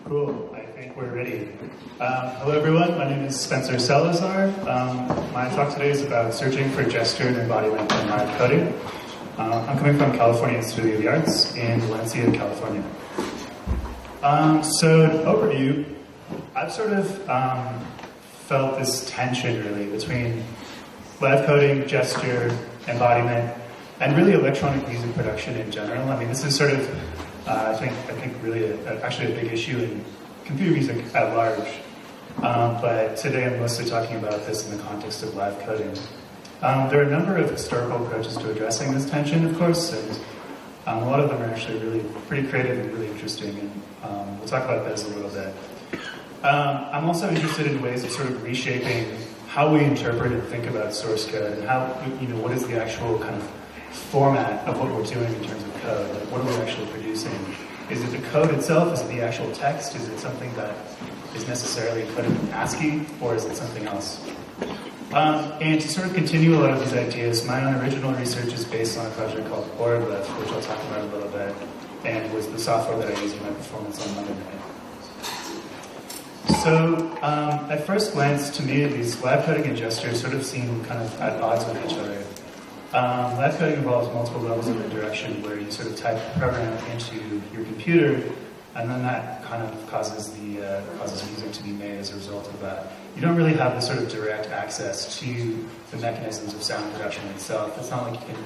Cool, I think we're ready. Hello everyone, my name is Spencer Salazar. My talk today is about searching for gesture and embodiment in live coding. I'm coming from California Institute of the Arts in Valencia, California. So, an overview, I've sort of felt this tension really between live coding, gesture, embodiment, and really electronic music production in general. I mean, this is sort of I think really actually a big issue in computer music at large. But today I'm mostly talking about this in the context of live coding. There are a number of historical approaches to addressing this tension, of course, and a lot of them are actually really pretty creative and really interesting, and we'll talk about those a little bit. I'm also interested in ways of sort of reshaping how we interpret and think about source code, and how, what is the actual kind of format of what we're doing in terms of code. Like, what are we actually producing? Is it the code itself? Is it the actual text? Is it something that is necessarily encoded in ASCII, or is it something else? And to sort of continue a lot of these ideas, my own original research is based on a project called Orglyph, which I'll talk about a little bit, and was the software that I use in my performance on Monday night. So, at first glance, to me, these live coding and gesture sort of seem kind of at odds with each other. Live coding involves multiple levels of indirection where you sort of type the program into your computer, and then that kind of causes music to be made as a result of that. You don't really have the sort of direct access to the mechanisms of sound production itself. It's not like you can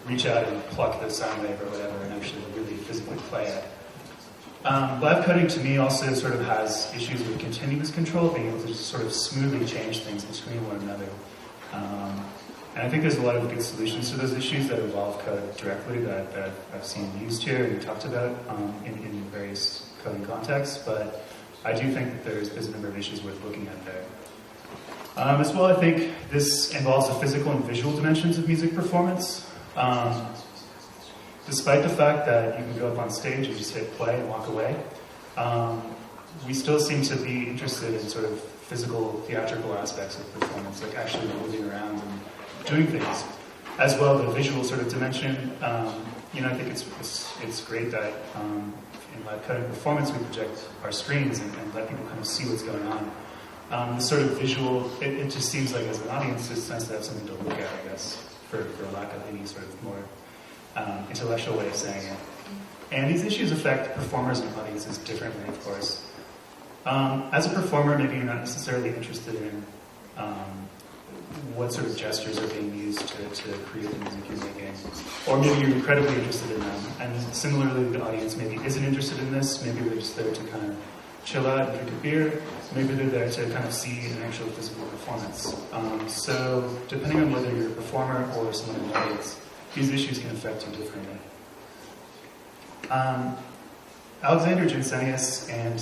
reach out and pluck the sound wave or whatever and actually really physically play it. Live coding to me also sort of has issues with continuous control, being able to just sort of smoothly change things between one another. And I think there's a lot of good solutions to those issues that involve code directly that I've seen used here and talked about in various coding contexts, but I do think that there's a number of issues worth looking at there. As well, I think this involves the physical and visual dimensions of music performance. Despite the fact that you can go up on stage and just hit play and walk away, we still seem to be interested in sort of physical, theatrical aspects of performance, like actually moving around and doing things. As well, the visual sort of dimension, I think it's great that in live coding performance we project our screens and let people kind of see what's going on. The sort of visual, it just seems like as an audience it's nice to have something to look at, I guess, for lack of any sort of more intellectual way of saying it. And these issues affect performers and audiences differently, of course. As a performer, maybe you're not necessarily interested in what sort of gestures are being used to create the music you're making. Or maybe you're incredibly interested in them. And similarly, the audience maybe isn't interested in this. Maybe they're just there to kind of chill out and drink a beer. Maybe they're there to kind of see an actual physical performance. So depending on whether you're a performer or someone in the audience, these issues can affect you differently. Alexander Jensenius and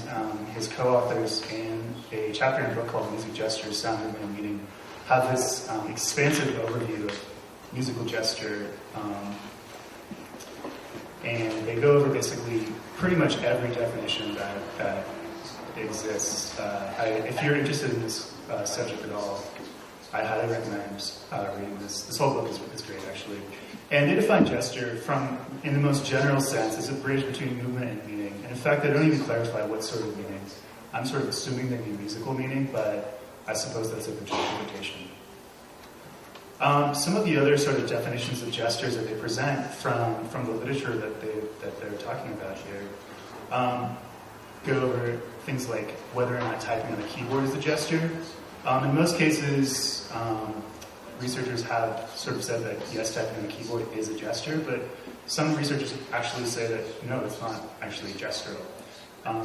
his co-authors in a chapter in a book called Music Gestures, Sound, Movement, and Meaning have this expansive overview of musical gesture, and they go over basically pretty much every definition that exists. If you're interested in this subject at all, I highly recommend reading this. This whole book is great, actually. And they define gesture in the most general sense, as a bridge between movement and meaning. And in fact, they don't even clarify what sort of meaning. I'm sort of assuming they mean musical meaning, but I suppose that's a good interpretation. Some of the other sort of definitions of gestures that they present from the literature that they're talking about here go over things like whether or not typing on a keyboard is a gesture. In most cases, researchers have sort of said that yes, typing on a keyboard is a gesture, but some researchers actually say that no, it's not actually gestural.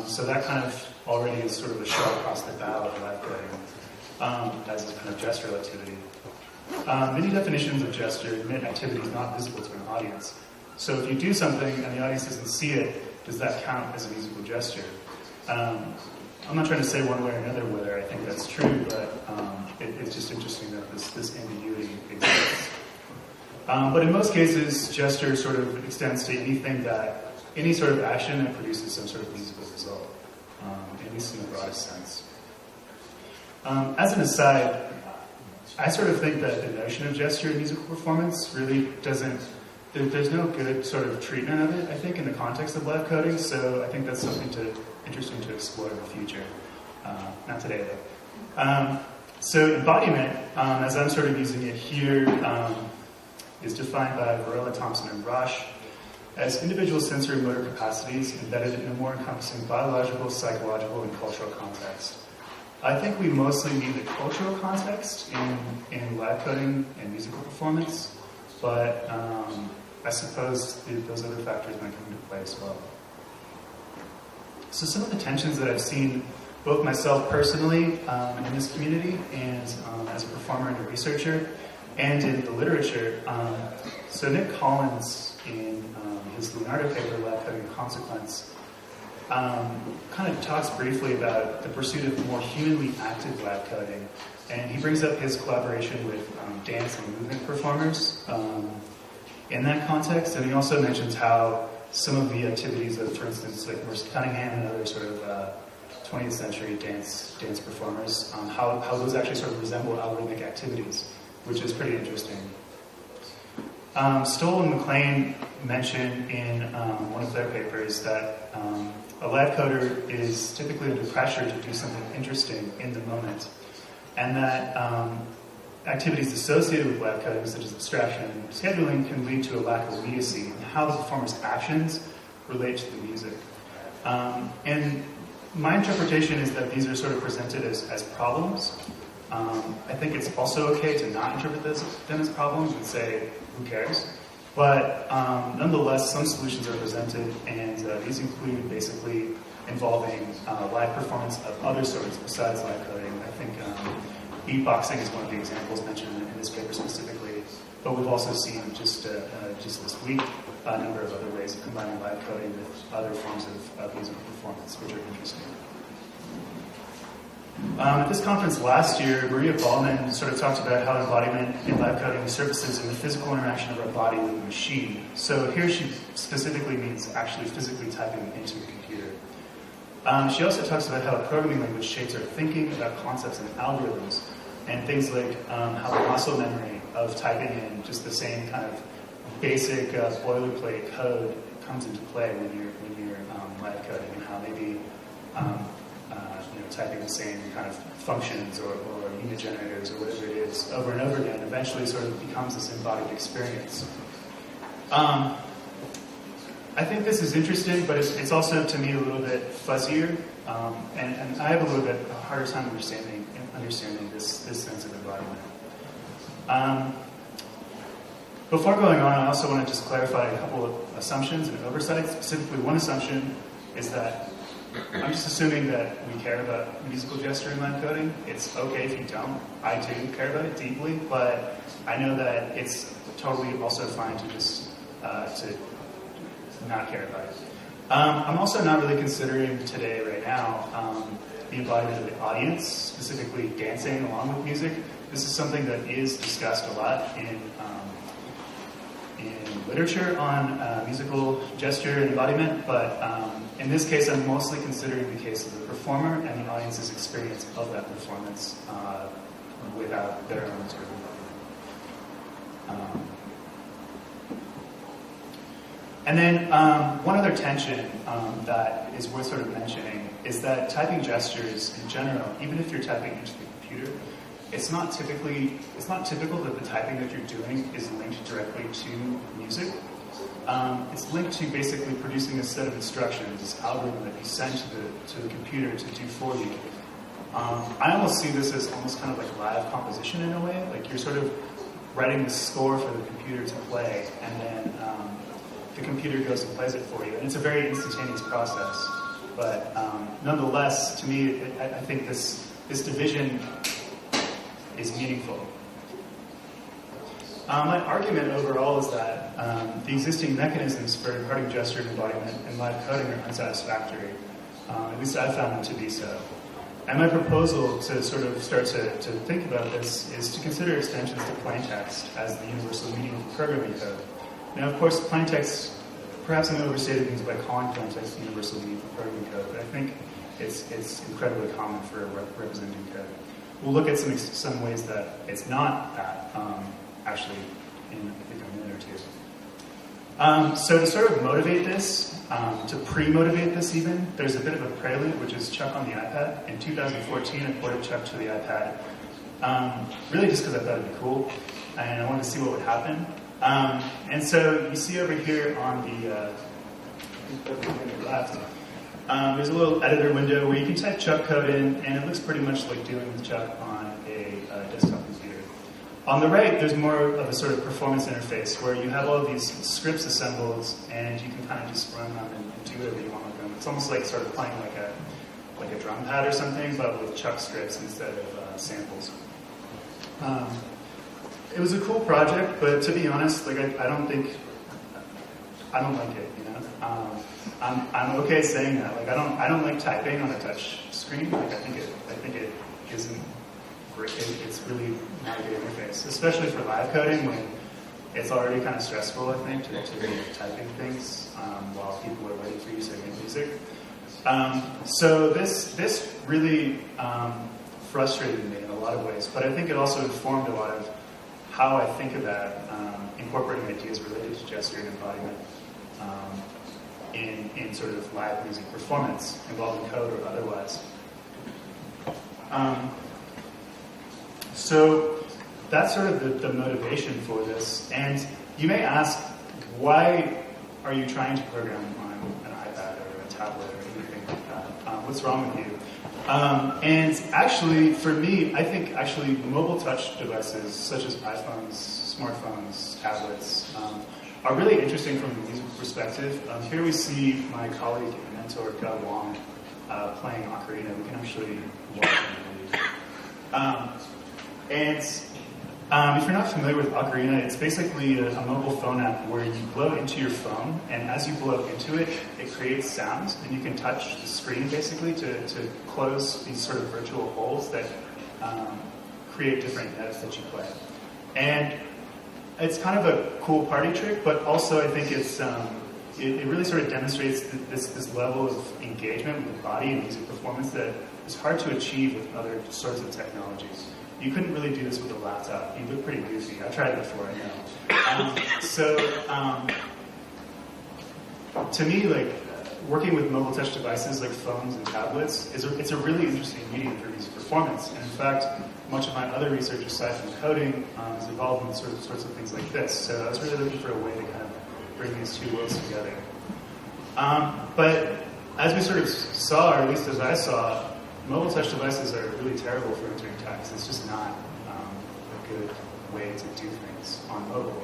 So that kind of already is sort of a shot across the bow of live coding as a kind of gestural activity. Many definitions of gesture admit activities not visible to an audience. So if you do something and the audience doesn't see it, does that count as a musical gesture? I'm not trying to say one way or another whether I think that's true, but it's just interesting that this ambiguity exists. But in most cases, gesture sort of extends to any sort of action that produces some sort of musical result, at least in the broadest sense. As an aside, I sort of think that the notion of gesture in musical performance really doesn't there's no good sort of treatment of it, I think, in the context of live coding, so I think that's something interesting to explore in the future. Not today, though. So embodiment, as I'm sort of using it here, is defined by Varela, Thompson, and Roche as individual sensory motor capacities embedded in a more encompassing biological, psychological, and cultural context. I think we mostly need the cultural context in live coding and musical performance, but I suppose those other factors might come into play as well. So some of the tensions that I've seen, both myself personally in this community and as a performer and a researcher, and in the literature. So Nick Collins, in his Leonardo paper, Live Coding Consequence, kind of talks briefly about the pursuit of more humanly active live coding. And he brings up his collaboration with dance and movement performers in that context. And he also mentions how some of the activities of, for instance, like Merce Cunningham and other sort of 20th century dance performers, how those actually sort of resemble algorithmic activities, which is pretty interesting. Stoll and McLean mention in one of their papers that a live coder is typically under pressure to do something interesting in the moment, and that activities associated with live coding, such as abstraction and scheduling, can lead to a lack of immediacy in how the performer's actions relate to the music. And my interpretation is that these are sort of presented as problems. I think it's also okay to not interpret them as problems and say, who cares? But nonetheless, some solutions are presented, and these include basically involving live performance of other sorts besides live coding. I think beatboxing is one of the examples mentioned in this paper specifically, but we've also seen just this week a number of other ways of combining live coding with other forms of musical performance, which are interesting. At this conference last year, Maria Ballman sort of talked about how embodiment in live coding surfaces in the physical interaction of our body with a machine. So here she specifically means actually physically typing into a computer. She also talks about how a programming language shapes our thinking about concepts and algorithms, and things like how the muscle memory of typing in just the same kind of basic boilerplate code comes into play when you're live coding, and how maybe typing the same kind of functions or unit generators or whatever it is over and over again eventually sort of becomes this embodied experience. I think this is interesting, but it's also, to me, a little bit fuzzier, and I have a little bit a harder time understanding this sense of embodiment. Before going on, I also want to just clarify a couple of assumptions and oversights. Specifically, one assumption is that I'm just assuming that we care about musical gesture in live coding. It's okay if you don't. I do care about it deeply, but I know that it's totally also fine to just to not care about it. I'm also not really considering today, right now, the embodiment of the audience, specifically dancing along with music. This is something that is discussed a lot in literature on musical gesture and embodiment, but in this case, I'm mostly considering the case of the performer and the audience's experience of that performance without their own sort of. And then one other tension that is worth sort of mentioning is that typing gestures in general, even if you're typing into the computer, it's not typical that the typing that you're doing is linked directly to music. It's linked to basically producing a set of instructions, this algorithm that you send to the computer to do for you. I almost see this as almost kind of like live composition in a way, like you're sort of writing the score for the computer to play, and then the computer goes and plays it for you. And it's a very instantaneous process. But nonetheless, to me, I think this division is meaningful. My argument overall is that the existing mechanisms for imparting gesture and embodiment in live coding are unsatisfactory. At least I've found them to be so. And my proposal to sort of start to think about this is to consider extensions to plaintext as the universal medium of programming code. Now, of course, plaintext, perhaps I'm overstating things by calling plaintext the universal medium for programming code, but I think it's incredibly common for representing code. We'll look at some ways that it's not that, actually, in I think a minute or two. So to sort of motivate this, to pre-motivate this even, there's a bit of a prelude, which is Chuck on the iPad. In 2014, I ported Chuck to the iPad, really just because I thought it'd be cool, and I wanted to see what would happen. And so you see over here on the left, there's a little editor window where you can type Chuck code in, and it looks pretty much like dealing with Chuck on a desktop computer. On the right, there's more of a sort of performance interface where you have all of these scripts assembled, and you can kind of just run them and do whatever you want with them. It's almost like sort of playing like a drum pad or something, but with Chuck scripts instead of samples. It was a cool project, but to be honest, like I don't like it. You know, I'm okay saying that. Like I don't like typing on a touch screen. Like I think it isn't great. It's really not a good interface, especially for live coding when it's already kind of stressful. I think to be typing things while people are waiting for you to make music. So this really frustrated me in a lot of ways, but I think it also informed a lot of how I think about incorporating ideas related to gesture and embodiment in sort of live music performance, involving code or otherwise. So that's sort of the motivation for this. And you may ask, why are you trying to program on an iPad or a tablet or anything like that? What's wrong with you? And actually, for me, I think actually mobile touch devices such as iPhones, smartphones, tablets are really interesting from a music perspective. Here we see my colleague and mentor, Doug Wong, playing ocarina. We can actually watch it. And if you're not familiar with ocarina, it's basically a mobile phone app where you blow into your phone, and as you blow into it, it creates sounds, and you can touch the screen basically to close these sort of virtual holes that create different notes that you play. And it's kind of a cool party trick, but also I think it's it really sort of demonstrates this level of engagement with the body and music performance that is hard to achieve with other sorts of technologies. You couldn't really do this with a laptop. You look pretty goofy. I've tried it before, I know. To me, like, working with mobile touch devices like phones and tablets, it's a really interesting medium for music performance. And in fact, much of my other research, aside from coding, is involved in sorts of things like this. So I was really looking for a way to kind of bring these two worlds together. But as we sort of saw, or at least as I saw, mobile touch devices are really terrible for entering text. It's just not a good way to do things on mobile.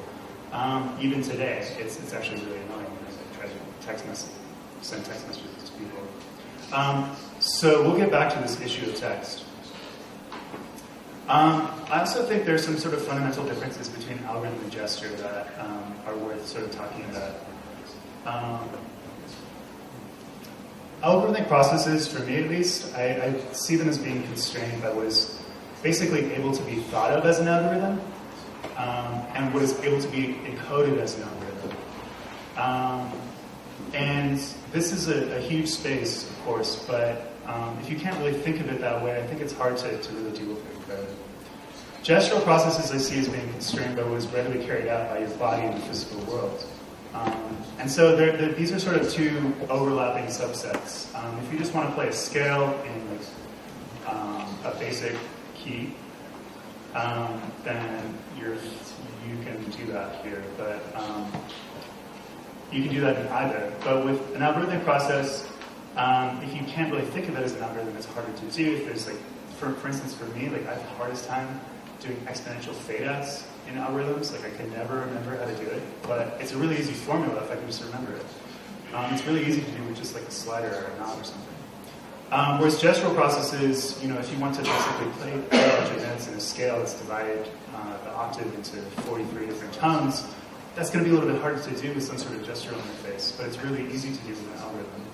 Even today, it's actually really annoying when I try to send text messages to people. So we'll get back to this issue of text. I also think there's some sort of fundamental differences between algorithm and gesture that are worth sort of talking about. Algorithmic processes, for me at least, I see them as being constrained by what is basically able to be thought of as an algorithm and what is able to be encoded as an algorithm. And this is a huge space, of course, but if you can't really think of it that way, I think it's hard to really deal with it in code. Gestural processes I see as being constrained by what is readily carried out by your body in the physical world. And so these are sort of two overlapping subsets. If you just want to play a scale in a basic key, then you can do that here. But you can do that in either. But with an algorithmic process, if you can't really think of it as an algorithm, it's harder to do. If there's for instance, for me, I have the hardest time doing exponential fade-outs in algorithms. I can never remember how to do it, but it's a really easy formula if I can just remember it. It's really easy to do with just a slider or a knob or something. Whereas gestural processes, if you want to basically play a bunch of notes in a scale that's divided the octave into 43 different tones, that's going to be a little bit harder to do with some sort of gestural interface, but it's really easy to do with an algorithm.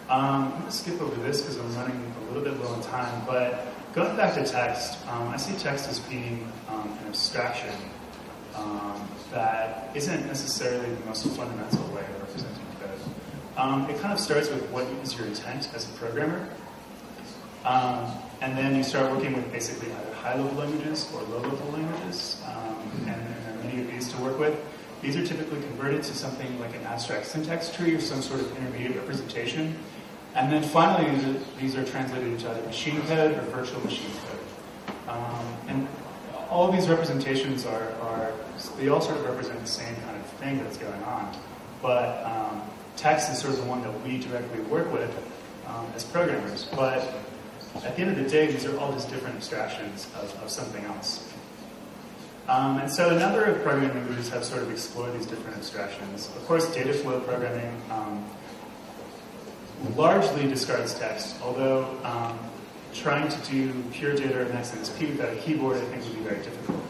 I'm going to skip over this because I'm running a little bit low on time, but going back to text, I see text as being an abstraction that isn't necessarily the most fundamental way of representing code. It kind of starts with what is your intent as a programmer, and then you start working with basically either high-level languages or low-level languages, and there are many of these to work with. These are typically converted to something like an abstract syntax tree or some sort of intermediate representation. And then finally, these are translated into either machine code or virtual machine code. And all of these representations they all sort of represent the same kind of thing that's going on. But text is sort of the one that we directly work with as programmers. But at the end of the day, these are all just different abstractions of something else. And so a number of programming languages have sort of explored these different abstractions. Of course, data flow programming largely discards text, although trying to do pure data and XMSP without a keyboard, I think, would be very difficult.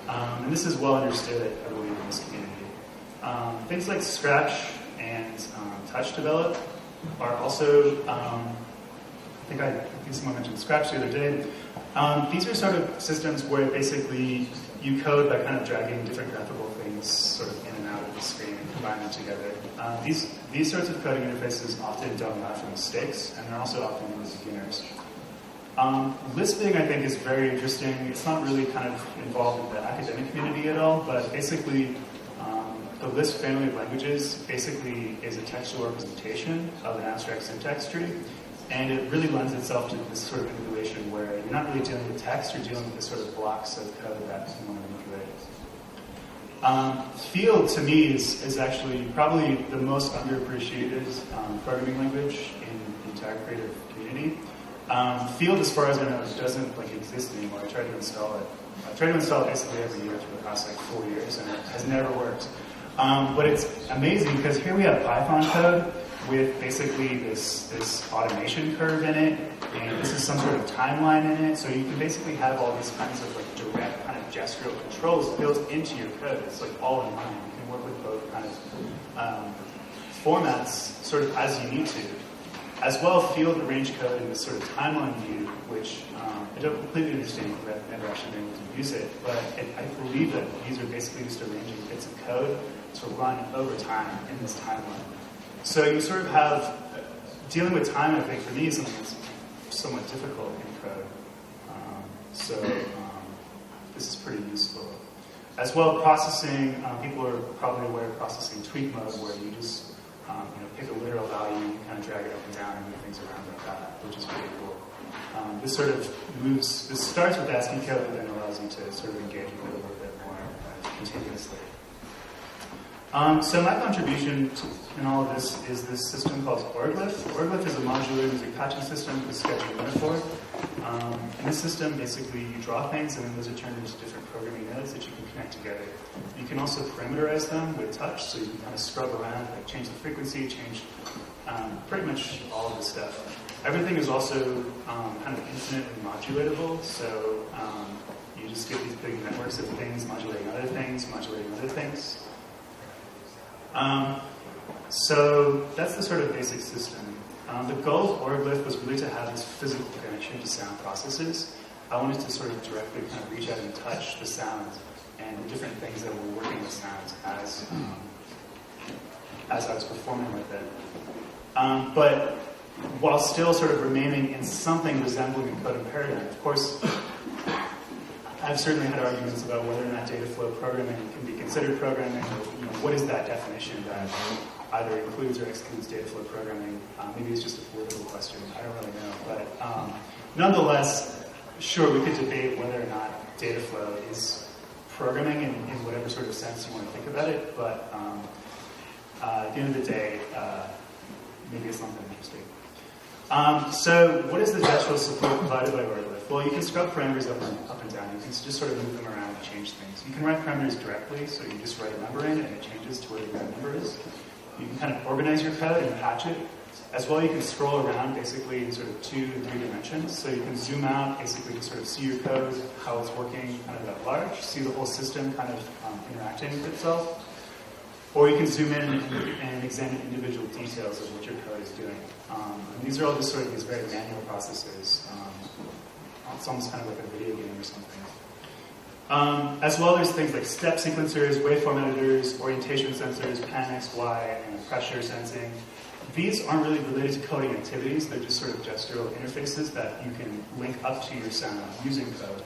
And this is well understood, I believe, in this community. Things like Scratch and Touch Develop are also, I think someone mentioned Scratch the other day. These are sort of systems where basically you code by kind of dragging different graphical things sort of in and out of the screen and combine them together. These sorts of coding interfaces often don't allow for mistakes, and they're also often used by beginners. Lisping, I think, is very interesting. It's not really kind of involved in the academic community at all, but basically the Lisp family of languages basically is a textual representation of an abstract syntax tree, and it really lends itself to this sort of manipulation where you're not really dealing with text, you're dealing with the sort of blocks of code that you want to manipulate. Field, to me, is actually probably the most underappreciated programming language in the entire creative community. Field, as far as I know, doesn't exist anymore. I tried to install it. I tried to install it basically every year for the past 4 years, and it has never worked. But it's amazing because here we have Python code with basically this automation curve in it, and this is some sort of timeline in it. So you can basically have all these kinds of direct kind of gestural controls built into your code. It's all in line. You can work with both kind of formats sort of as you need to. As well, Field arrange code in this sort of timeline view, which I don't completely understand because I've never actually been able to use it, but I believe that these are basically just arranging bits of code to run over time in this timeline. So you sort of have, dealing with time, I think, for me, is something that's somewhat difficult in code. This is pretty useful. As well, processing, people are probably aware of processing tweak mode, where you just pick a literal value, and kind of drag it up and down and move things around like that, which is pretty cool. This starts with ASCII code, but then allows you to sort of engage with it a little bit more continuously. So my contribution in all of this is this system called Orglyph. Orglyph is a modular music patching system with scheduled metaphor. In this system, basically, you draw things, and then those are turned into different programming nodes that you can connect together. You can also parameterize them with touch, so you can kind of scrub around, change the frequency, change pretty much all of the stuff. Everything is also kind of infinitely modulatable, so you just get these big networks of things modulating other things, modulating other things. So that's the sort of basic system. The goal of Orglyph was really to have this physical connection to sound processes. I wanted to sort of directly kind of reach out and touch the sounds and the different things that were working with sounds as I was performing with it. But while still sort of remaining in something resembling a code and paradigm. Of course, I've certainly had arguments about whether or not data flow programming can be considered programming, or what is that definition that either includes or excludes data flow programming. Maybe it's just a political question. I don't really know. But nonetheless, sure, we could debate whether or not data flow is programming in whatever sort of sense you want to think about it. But at the end of the day, maybe it's not that interesting. So what is the gestural support provided by Orglyph? Well, you can scrub parameters up and down. You can just sort of move them around and change things. You can write parameters directly, so you just write a number in and it changes to where that number is. You can kind of organize your code and patch it. As well, you can scroll around basically in sort of 2 and 3 dimensions. So you can zoom out basically to sort of see your code, how it's working kind of at large, see the whole system kind of interacting with itself. Or you can zoom in and examine individual details of what your code is doing. And these are all just sort of these very manual processes. It's almost kind of like a video game or something. As well, there's things like step sequencers, waveform editors, orientation sensors, pan X, Y, and pressure sensing. These aren't really related to coding activities. They're just sort of gestural interfaces that you can link up to your sound using code.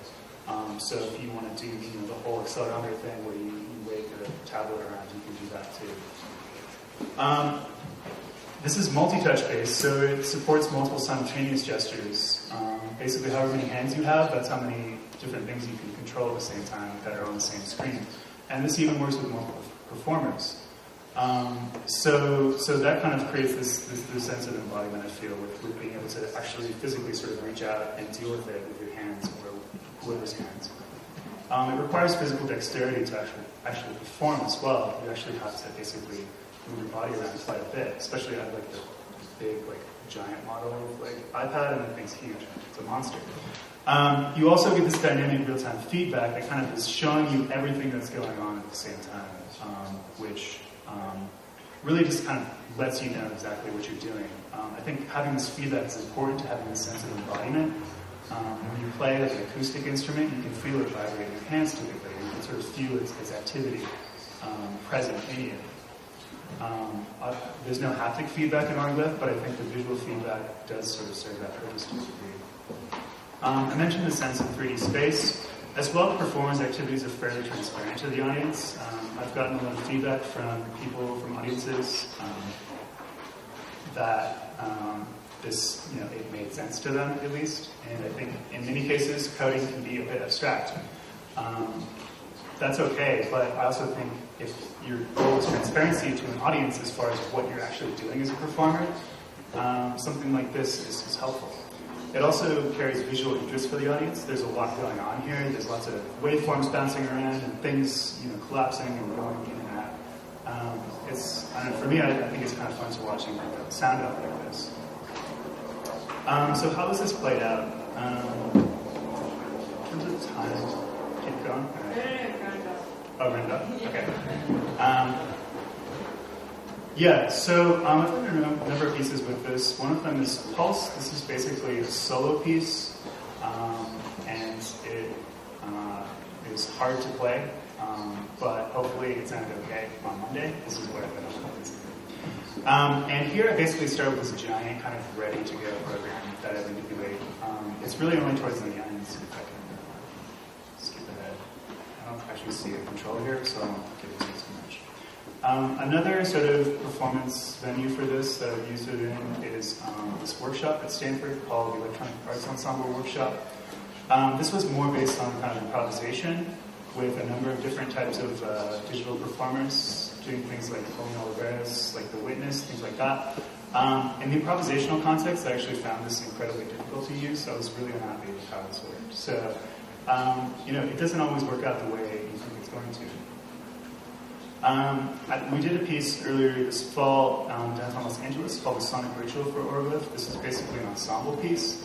So if you want to do the whole accelerometer thing where you wave tablet around, you can do that too. This is multi-touch based, so it supports multiple simultaneous gestures. Basically, however many hands you have, that's how many different things you can control at the same time that are on the same screen. And this even works with multiple performers. So that kind of creates this sense of embodiment, I feel, with being able to actually physically sort of reach out and deal with it with your hands or whoever's hands. It requires physical dexterity to actually perform as well. You actually have to basically move your body around quite a bit, especially on like the big, like giant model of like iPad, and that thing's huge. It's a monster. You also get this dynamic real-time feedback that kind of is showing you everything that's going on at the same time, which really just kind of lets you know exactly what you're doing. I think having this feedback is important to having a sense of embodiment. When you play like an acoustic instrument, you can feel it vibrate in your hands typically. You can sort of feel its activity present in you. There's no haptic feedback in Orglift, but I think the visual feedback does sort of serve that purpose to a degree. I mentioned the sense of 3D space. As well, the performance activities are fairly transparent to the audience. I've gotten a lot of feedback from people, from audiences, that this, it made sense to them at least. And I think in many cases, coding can be a bit abstract. That's okay, but I also think if your goal is transparency to an audience as far as what you're actually doing as a performer, something like this is helpful. It also carries visual interest for the audience. There's a lot going on here. There's lots of waveforms bouncing around and things, collapsing and going in and out. For me, I think it's kind of fun to watch sound out like this. So how was this played out? In terms of time, keep going. Oh, round up? Okay. I've done a number of pieces with this. One of them is Pulse. This is basically a solo piece, and it is hard to play, but hopefully it sounded okay on Monday. This is what I've been on. And here I basically start with this giant kind of ready-to-go program that I manipulate. It's really only towards the end, see if I can skip ahead. I don't actually see a control here, so I won't get into it too much. Another sort of performance venue for this that I've used it in is this workshop at Stanford called the Electronic Arts Ensemble Workshop. This was more based on kind of improvisation with a number of different types of digital performers doing things like Colin Oliveras, like The Witness, things like that. In the improvisational context, I actually found this incredibly difficult to use, so I was really unhappy with how this worked. So, it doesn't always work out the way you think it's going to. We did a piece earlier this fall downtown Los Angeles called The Sonic Ritual for Orglift. This is basically an ensemble piece.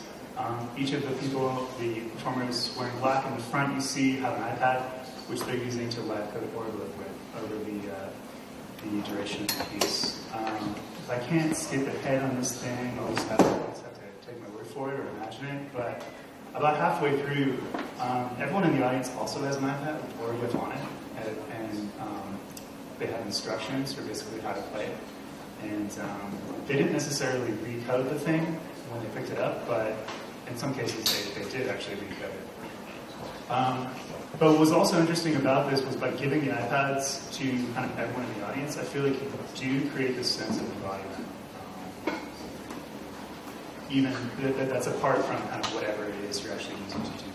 Each of the people, the performers wearing black in the front, you see have an iPad, which they're using to live code Orglift with over the duration of the piece. If I can't skip ahead on this thing, I'll just have to take my word for it or imagine it. But about halfway through, everyone in the audience also has an iPad with Orglift on it. And they had instructions for basically how to play it. And they didn't necessarily recode the thing when they picked it up, but in some cases they did actually recode it. But what was also interesting about this was by giving the iPads to kind of everyone in the audience, I feel like you do create this sense of embodiment. Even that's apart from kind of whatever it is you're actually using to do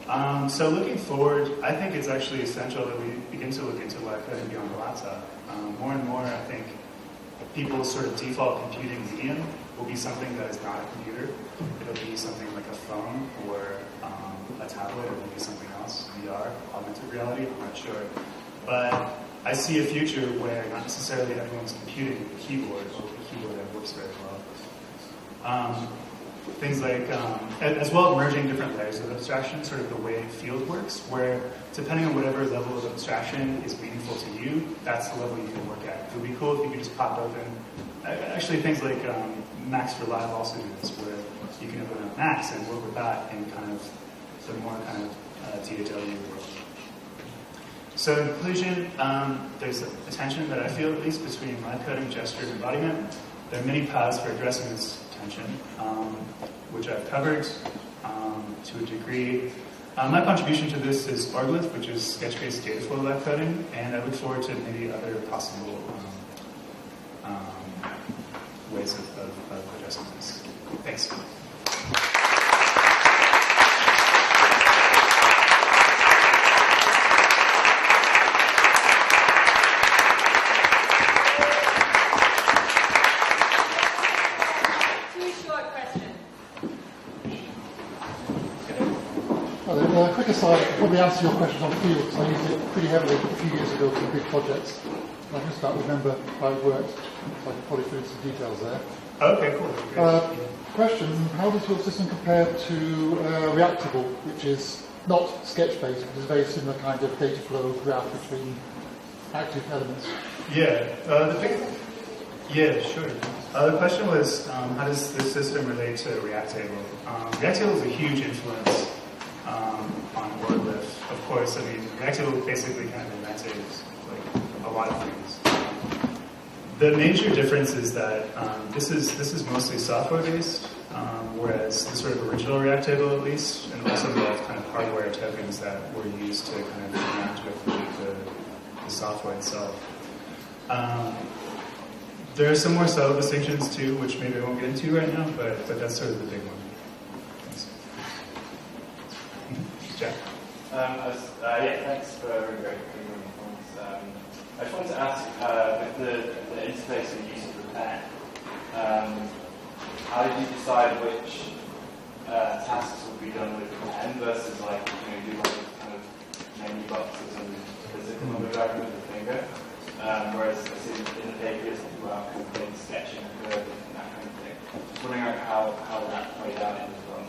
that. So looking forward, I think it's actually essential that we begin to look into live coding beyond the laptop. More and more, I think people's sort of default computing medium will be something that is not a computer. It'll be something like a phone or a tablet, or maybe something else, VR, augmented reality, I'm not sure. But I see a future where not necessarily everyone's computing with a keyboard, or with a keyboard that works very well. Things like, as well, merging different layers of abstraction, sort of the way field works, where depending on whatever level of abstraction is meaningful to you, that's the level you can work at. It would be cool if you could just pop open, actually things like Max for Live also do this, where you can open up Max and work with that in kind of the more kind of DAW world. So in conclusion, there's a tension that I feel, at least, between live coding, gesture, and embodiment. There are many paths for addressing this tension, which I've covered to a degree. My contribution to this is Orglyph, which is sketch-based data flow live coding, and I look forward to maybe other possible ways of addressing this. Thanks. Quick aside, I'll probably answer your questions on field, because I used it pretty heavily a few years ago for big projects. I just can't remember how it worked, so I can probably fill in some details there. Okay, cool. Question, how does your system compare to Reactable, which is not sketch-based, but is a very similar kind of data flow graph between active elements? Yeah, sure. The question was, how does this system relate to Reactable? Reactable is a huge influence on Orglyph. Of course, I mean, Reactable basically kind of invented a lot of things. The major difference is that this is mostly software-based, whereas the sort of original Reactable, at least, and also involved kind of hardware tokens that were used to kind of interact with the software itself. There are some more subtle distinctions too, which maybe I won't get into right now, but that's sort of the big one. Thanks. Jack. Thanks for a very great points. I just wanted to ask, with the interface and use of the pen, how did you decide which tasks would be done with the pen versus do kind of menu boxes and physical number dragging with the finger? Whereas I see in the paper it's about kind of things, sketching and curving and that kind of thing. Just wondering how that played out in the run.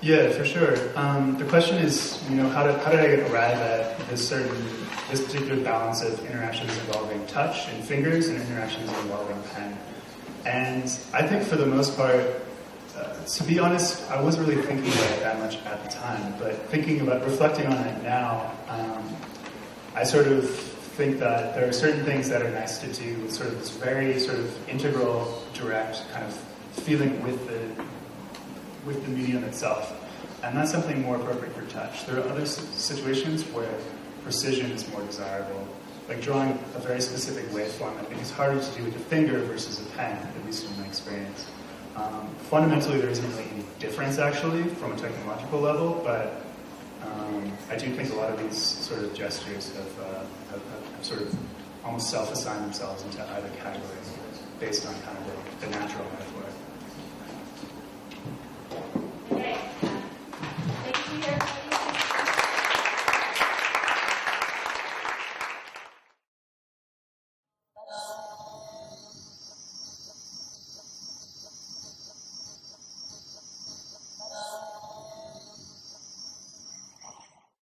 Yeah, for sure. The question is, how did I arrive at this particular balance of interactions involving touch and fingers and interactions involving pen? And I think for the most part, to be honest, I wasn't really thinking about it that much at the time, but reflecting on it now, I sort of think that there are certain things that are nice to do with sort of this very sort of integral, direct kind of feeling with the medium itself. And that's something more appropriate for touch. There are other situations where precision is more desirable, like drawing a very specific waveform. I think it's harder to do with a finger versus a pen, at least in my experience. Fundamentally, there isn't really any difference, actually, from a technological level, but I do think a lot of these sort of gestures have sort of almost self-assigned themselves into either category based on kind of the natural metaphor.